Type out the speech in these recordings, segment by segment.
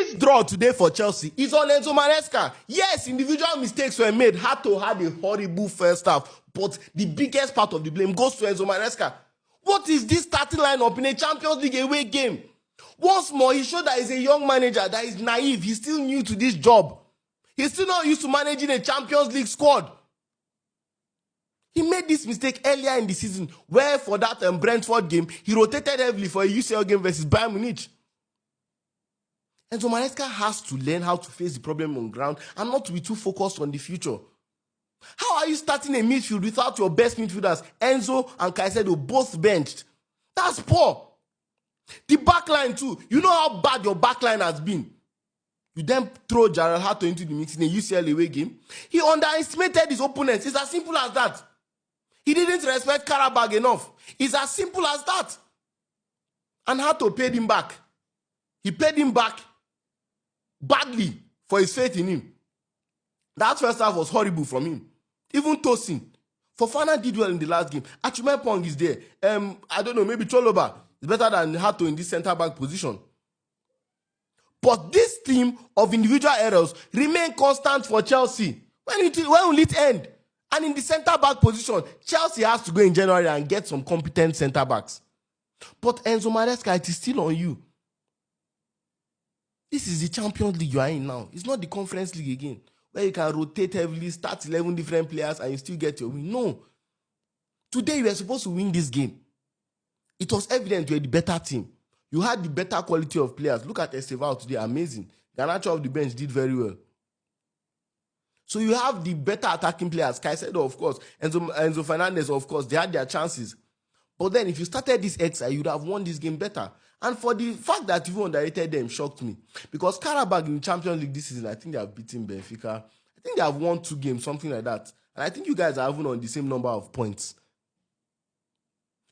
This draw today for Chelsea is on Enzo Maresca. Yes, individual mistakes were made. Hato had a horrible first half, but the biggest part of the blame goes to Enzo Maresca. What is this starting lineup in a Champions League away game? Once more, he showed that he's a young manager, that is naive. He's still new to this job. He's still not used to managing a Champions League squad. He made this mistake earlier in the season, where for that Brentford game, he rotated heavily for a UCL game versus Bayern Munich. Enzo Maresca has to learn how to face the problem on ground and not to be too focused on the future. How are you starting a midfield without your best midfielders, Enzo and Caicedo, both benched? That's poor. The backline too. You know how bad your backline has been. You then throw Jarrell Hato into the mix in a UCL away game. He underestimated his opponents. It's as simple as that. He didn't respect Quarabag enough. It's as simple as that. And Hato paid him back. He paid him back badly for his faith in him. That first half was horrible from him. Even Tosin. Fofana did well in the last game. Achumepong is there. I don't know, maybe Choloba is better than Hato in this centre-back position. But this theme of individual errors remain constant for Chelsea. When will it end? And in the centre-back position, Chelsea has to go in January and get some competent centre-backs. But Enzo Maresca, it is still on you. This is the Champions League you are in now. It's not the Conference League again, where you can rotate heavily, start 11 different players, and you still get your win. No. Today, you were supposed to win this game. It was evident you were the better team. You had the better quality of players. Look at Estevao today, amazing. Garnacho off the bench did very well. So you have the better attacking players. Caicedo, of course. Enzo Fernandez, of course. They had their chances. But then if you started this extra, you'd have won this game better. And for the fact that you underrated them shocked me. Because Quarabag in the Champions League this season, I think they have beaten Benfica. I think they have won 2 games, something like that. And I think you guys are even on the same number of points.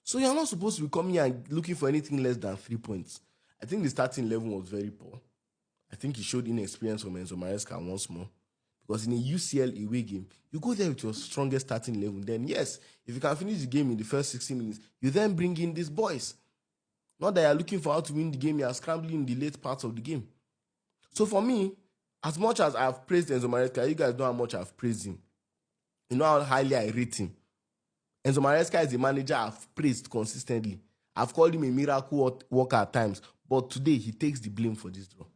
So you're not supposed to be coming here and looking for anything less than 3 points. I think the starting 11 was very poor. I think he showed inexperience from Enzo Maresca once more. Because in a UCL away game, you go there with your strongest starting 11. Then yes, if you can finish the game in the first 60 minutes, you then bring in these boys. Not that you're looking for how to win the game, you're scrambling in the late parts of the game. So for me, as much as I've praised Enzo Maresca, you guys know how much I've praised him. You know how highly I rate him. Enzo Maresca is a manager I've praised consistently. I've called him a miracle worker at times. But today, he takes the blame for this draw.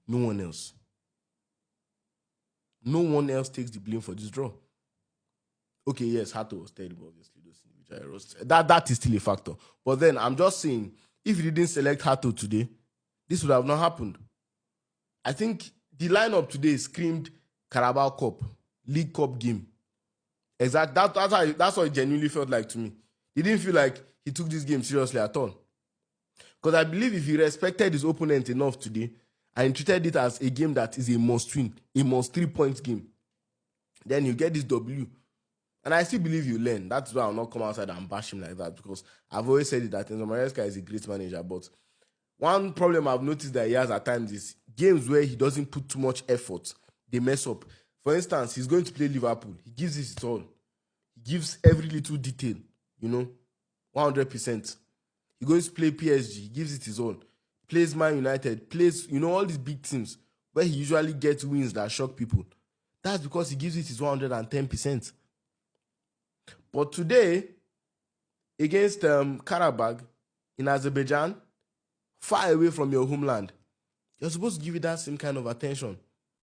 No one else. No one else takes the blame for this draw. Okay, yes, Hato was terrible, obviously. That is still a factor. But then, I'm just saying, if he didn't select Hato today, this would have not happened. I think the lineup today screamed Carabao Cup, League Cup game. Exactly. That's what it genuinely felt like to me. He didn't feel like he took this game seriously at all. Because I believe if he respected his opponent enough today and treated it as a game that is a must-win, a must-3-point game, then you get this W. And I still believe you learn. That's why I'll not come outside and bash him like that, because I've always said it that Enzo Maresca is a great manager. But one problem I've noticed that he has at times is games where he doesn't put too much effort, they mess up. For instance, he's going to play Liverpool. He gives it his all. He gives every little detail, 100%. He goes to play PSG. He gives it his all. Plays Man United. Plays, all these big teams where he usually gets wins that shock people. That's because he gives it his 110%. But today, against Qarabağ in Azerbaijan, far away from your homeland, you're supposed to give it that same kind of attention.